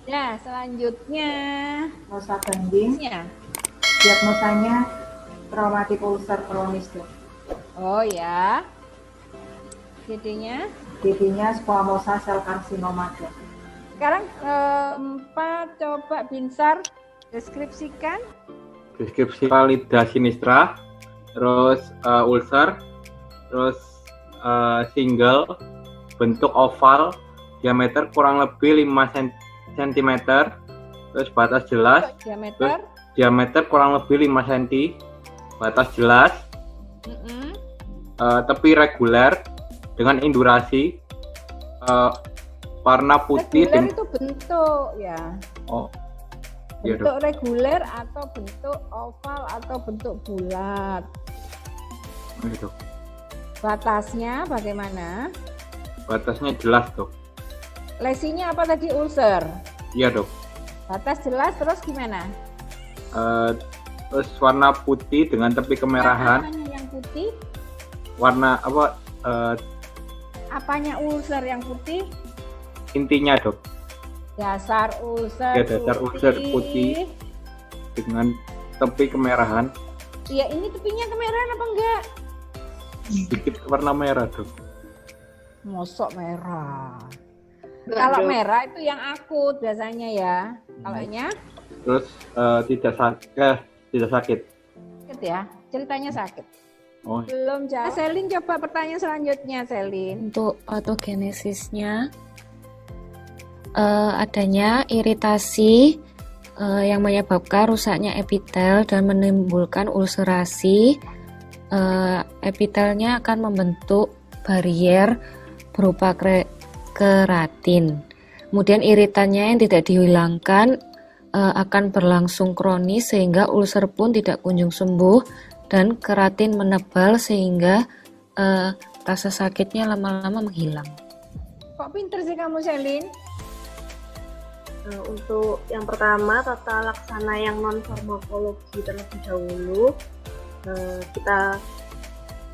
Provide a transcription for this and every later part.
Ya, selanjutnya. Nosa Ganding. Ya. Diagnosanya traumatic ulcer kronis, Dok. Oh ya. DD-nya? DD-nya squamosal sel karsinoma, Dok. Sekarang 4 coba Binsar deskripsikan. Deskripsi Pallida sinistra, terus ulcer, terus single, bentuk oval, diameter kurang lebih 5 cm, terus batas jelas, Diameter? terus diameter kurang lebih 5 cm, batas jelas, tepi reguler dengan indurasi, warna putih. Reguler itu bentuk ya. Oh, Bentuk iya, reguler atau bentuk oval atau bentuk bulat. Dok. Batasnya bagaimana? Batasnya jelas, Dok. Lesinya apa tadi, ulcer? Iya, Dok. Batas jelas, terus gimana? Terus warna putih dengan tepi kemerahan. Apanya yang putih? Warna apa? Apanya ulcer yang putih? Intinya, Dok. Dasar ulcer. Ya, dasar ulcer putih dengan tepi kemerahan. Iya, ini tepinya kemerahan apa enggak? Sedikit warna merah, Dok. Mosok merah. Kalau merah itu yang akut biasanya ya. Kalau nya Terus tidak sakit. sakit ya. Ceritanya sakit. Oh, Belum jawab. Selin, coba pertanyaan selanjutnya, Selin. Untuk patogenesisnya adanya iritasi yang menyebabkan rusaknya epitel dan menimbulkan ulcerasi. Epitelnya akan membentuk barier berupa keratin. Kemudian iritannya yang tidak dihilangkan akan berlangsung kronis sehingga ulcer pun tidak kunjung sembuh dan keratin menebal sehingga rasa sakitnya lama-lama menghilang. Kok pinter sih kamu, Selin? Untuk yang pertama, tata laksana yang non farmakologi terlebih dahulu, kita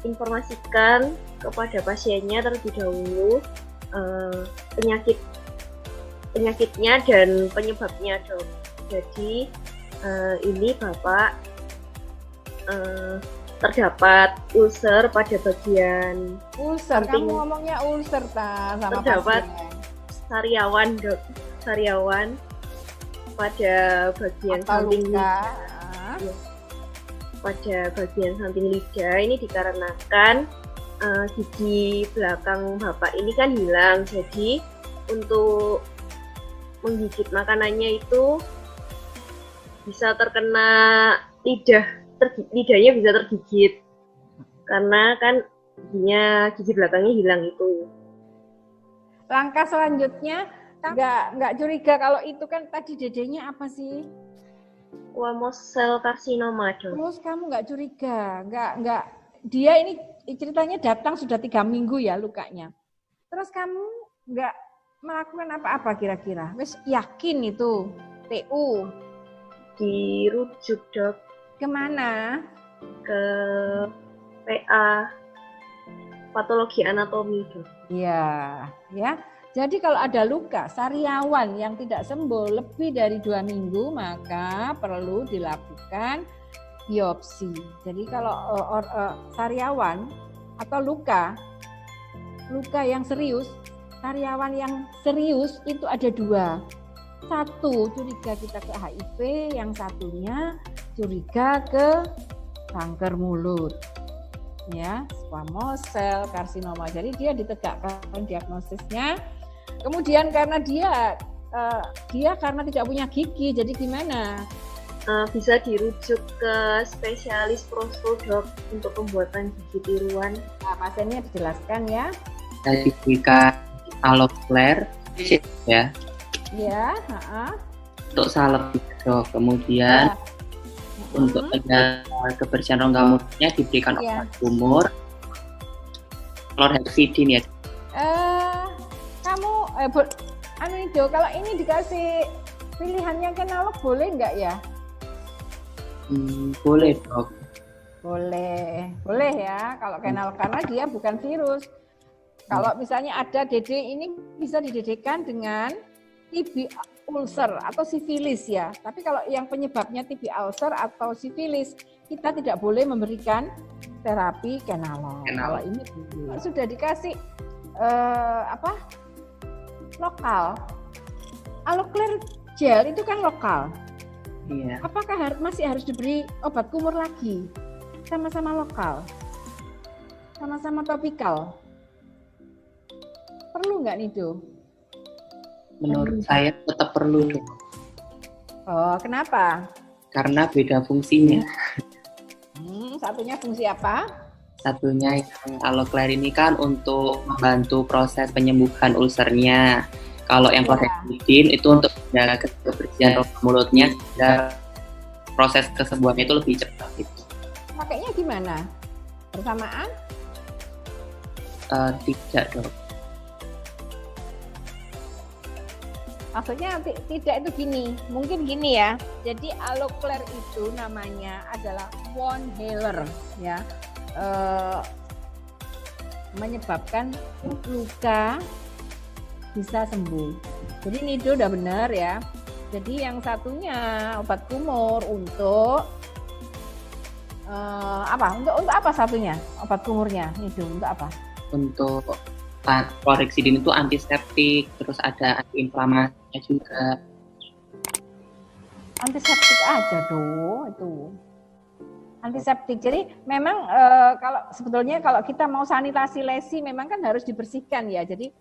informasikan kepada pasiennya terlebih dahulu penyakitnya dan penyebabnya, Dok. Jadi ini Bapak terdapat ulcer pada bagian Ulcer, samping, kamu ngomongnya ulcer ta sama terdapat pasien. sariawan, Dok. Sariawan pada bagian Atau samping luka. pada bagian samping lidah. Ini dikarenakan gigi belakang Bapak ini kan hilang, jadi untuk menggigit makanannya itu bisa terkena lidahnya bisa tergigit karena kan gigi belakangnya hilang itu. Langkah selanjutnya nggak curiga kalau itu kan tadi dedenya apa sih? Squamous cell carcinoma, Dok. Terus kamu nggak curiga, nggak dia ini ceritanya datang sudah 3 minggu ya lukanya. Terus kamu nggak melakukan apa-apa kira-kira? Wes yakin itu TU? Dirujuk, Dok, Kemana? ke PA patologi anatomi, Dok. Iya, ya. Jadi kalau ada luka sariawan yang tidak sembuh lebih dari 2 minggu, maka perlu dilakukan biopsi. Jadi kalau sariawan atau luka yang serius, sariawan yang serius itu ada 2. Satu curiga kita ke HIV, yang satunya curiga ke kanker mulut. Ya, squamous cell carcinoma. Jadi dia ditegakkan diagnosisnya. Kemudian karena dia karena tidak punya gigi, jadi gimana? Bisa dirujuk ke spesialis prosto, Dok, untuk pembuatan gigi tiruan. Nah, pasiennya dijelaskan ya. Saya diberikan alofler ya Ya, untuk salep, Dok. Kemudian untuk kebersihan rongga mulutnya diberikan obat kumur chlorhexidine ya. Kamu kalau ini dikasih pilihannya kenalog boleh nggak ya? Boleh, Dok. Boleh ya kalau kenal karena dia bukan virus. Kalau misalnya ada DD ini bisa didedekan dengan TB ulcer atau sifilis ya. Tapi kalau yang penyebabnya TB ulcer atau sifilis, kita tidak boleh memberikan terapi kenolol. Kalau ini sudah dikasih lokal. Aloclair gel itu kan lokal. Iya. Apakah masih harus diberi obat kumur lagi? Sama-sama lokal, sama-sama topikal. Perlu nggak nih, Do? Menurut saya tetap perlu, Dok. Oh, kenapa? Karena beda fungsinya. Satunya fungsi apa? Satunya yang Aloclair ini kan untuk membantu proses penyembuhan ulsernya. Kalau yang chlorhexidine itu untuk menjaga kebersihan rongga mulutnya, dan proses kesembuhannya itu lebih cepat gitu. Pakainya gimana? Bersamaan? Tidak, Dok. Maksudnya tidak itu gini, mungkin gini ya. Jadi Aloclair itu namanya adalah wound healer ya, menyebabkan luka bisa sembuh. Jadi Nido udah benar ya. Jadi yang satunya obat kumur untuk apa? Untuk apa satunya? Obat kumurnya Nido untuk apa? Untuk chlorhexidine itu antiseptik, terus ada antiinflamasinya juga. Antiseptik aja itu. Antiseptik. Jadi memang kalau sebetulnya kalau kita mau sanitasi lesi memang kan harus dibersihkan ya. Jadi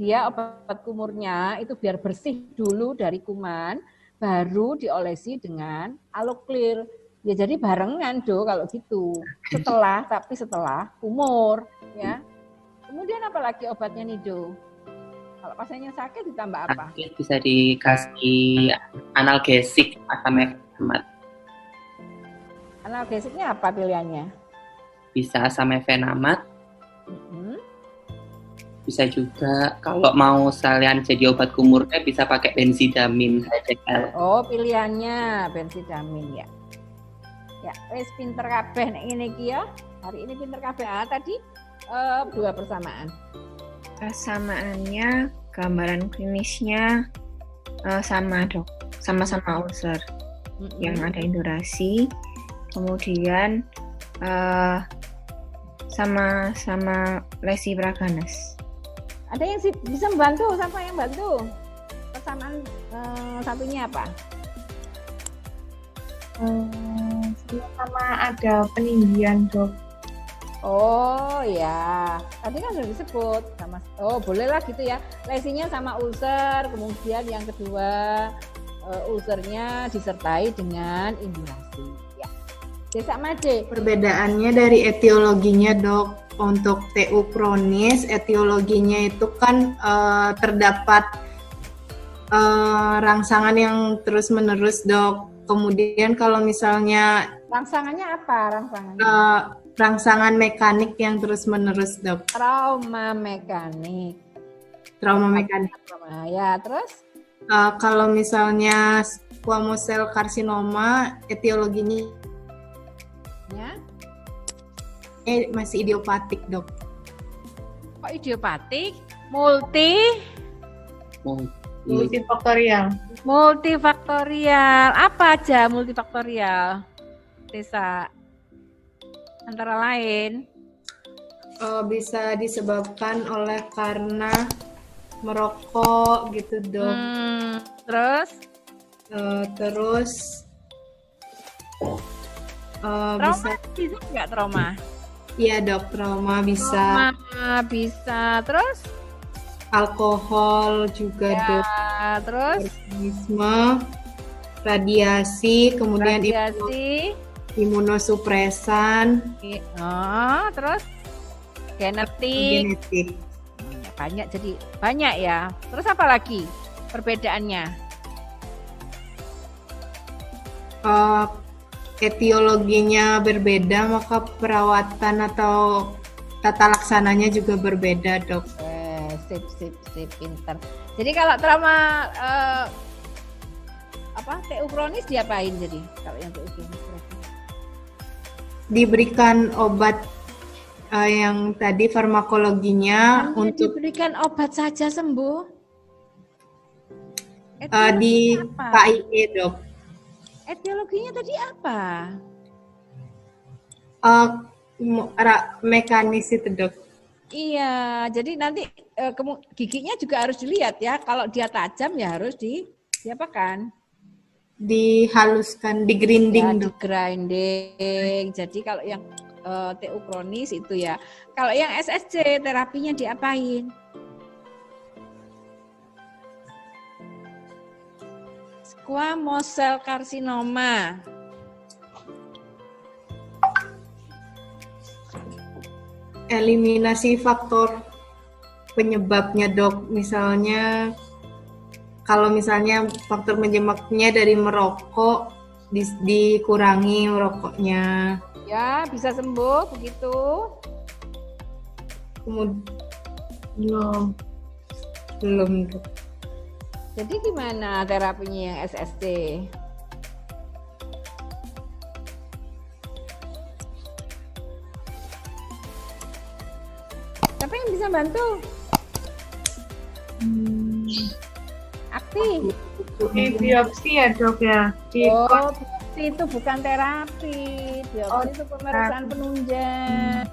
dia obat kumurnya itu biar bersih dulu dari kuman, baru diolesi dengan Aloclair. Ya jadi barengan kalau gitu. Setelah kumur ya. Kemudian apa lagi obatnya nih Kalau pasiennya sakit ditambah apa? Sakit bisa dikasih analgesik asam mefenamat. Analgesiknya apa pilihannya? Bisa asam mefenamat. Bisa juga kalau mau sekalian jadi obat kumurnya bisa pakai benzidamin HCl. Oh, pilihannya benzidamin ya. Ya, wis pinter kabeh nek ngene iki ya. Hari ini pinter kabeh. Tadi dua persamaan. Persamaannya, gambaran klinisnya sama, Dok. Sama-sama ulcer. Yang ada indurasi. Kemudian sama-sama lesi Praganas. Ada yang bisa membantu, siapa yang bantu? Persamaan satunya apa? Sama ada peninggian, Dok. Oh ya, tadi kan sudah disebut sama. Oh bolehlah gitu ya. Lesinya sama ulcer, kemudian yang kedua ulcernya disertai dengan indurasi. Ya. Desa Made. Perbedaannya dari etiologinya, Dok. Untuk TU kronis, etiologinya itu kan terdapat rangsangan yang terus-menerus, Dok. Kemudian kalau misalnya rangsangannya apa? Rangsangan mekanik yang terus-menerus, Dok. Trauma mekanik. Ya, terus? Kalau misalnya squamous cell carcinoma, etiologinya masih idiopatik, Dok. Kok idiopatik? Multifaktorial. Apa aja multifaktorial? Desa. Antara lain bisa disebabkan karena merokok gitu, Dok. Terus trauma bisa nggak trauma? Iya, Dok, trauma bisa. Terus alkohol juga, ya, Dok. Terus radiasi, kemudian imunosupresan. Terus genetik. Banyak ya. Terus apa lagi perbedaannya? Etiologinya berbeda, maka perawatan atau tata laksananya juga berbeda, Dok. Sip, pinter. Jadi kalau trauma TU kronis diapain jadi? Kalau yang TU kronis diberikan obat yang tadi farmakologinya untuk diberikan obat saja sembuh. di apa? KIE dok. Etiologinya tadi apa? Mekanis itu dok. Iya, jadi nanti giginya juga harus dilihat ya. Kalau dia tajam ya harus diapakan? Dihaluskan, di-grinding Ya, dok. di-grinding. Jadi kalau yang TU kronis itu ya. Kalau yang SSC terapinya diapain? Squamous cell carcinoma. Eliminasi faktor penyebabnya dok. Misalnya kalau misalnya faktor penyebabnya dari merokok, dikurangi merokoknya. Ya, bisa sembuh begitu. Kemudian belum dok. Jadi gimana terapinya yang SSC? Siapa yang bisa bantu? Aktif. Di biopsi ya dok ya. Biopsi itu bukan terapi. Biopsi itu pemeriksaan penunjang.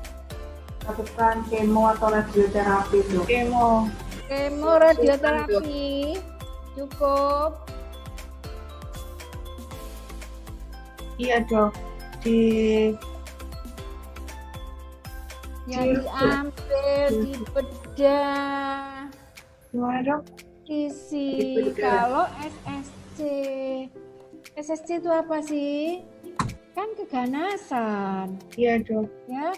Lakukan kemo atau radioterapi dok. Kemo radioterapi cukup. Iya dok. Yang diambil di bedah. Gimana dok? Isi. Kalau SSC itu apa sih? Kan keganasan. Iya dok. Ya,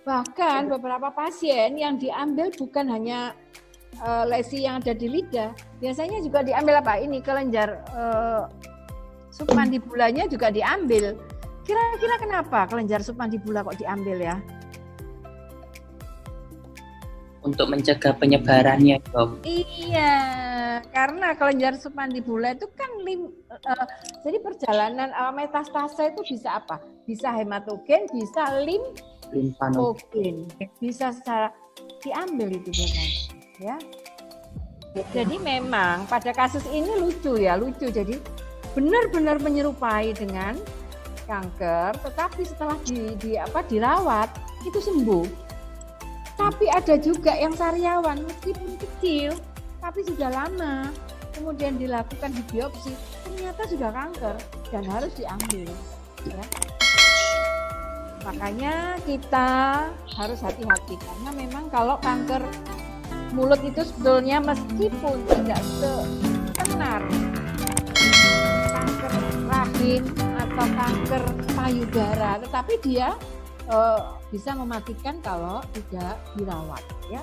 bahkan beberapa pasien yang diambil bukan hanya lesi yang ada di lidah, biasanya juga diambil apa ini kelenjar submandibulanya juga diambil. Kira-kira kenapa kelenjar submandibula kok diambil ya? Untuk mencegah penyebarannya dok. Iya, karena kelenjar submandibula itu kan jadi perjalanan metastase itu bisa apa? Bisa hematogen, bisa limfogen, bisa secara diambil itu biasanya, ya. Jadi memang pada kasus ini lucu. Jadi benar-benar menyerupai dengan kanker, tetapi setelah dirawat itu sembuh. Tapi ada juga yang sariawan meskipun kecil, tapi sudah lama, kemudian dilakukan di biopsi, ternyata sudah kanker dan harus diambil. Ya. Makanya kita harus hati-hati karena memang kalau kanker mulut itu sebetulnya meskipun tidak setenar kanker rahim atau kanker payudara, tetapi dia bisa mematikan kalau tidak dirawat, ya.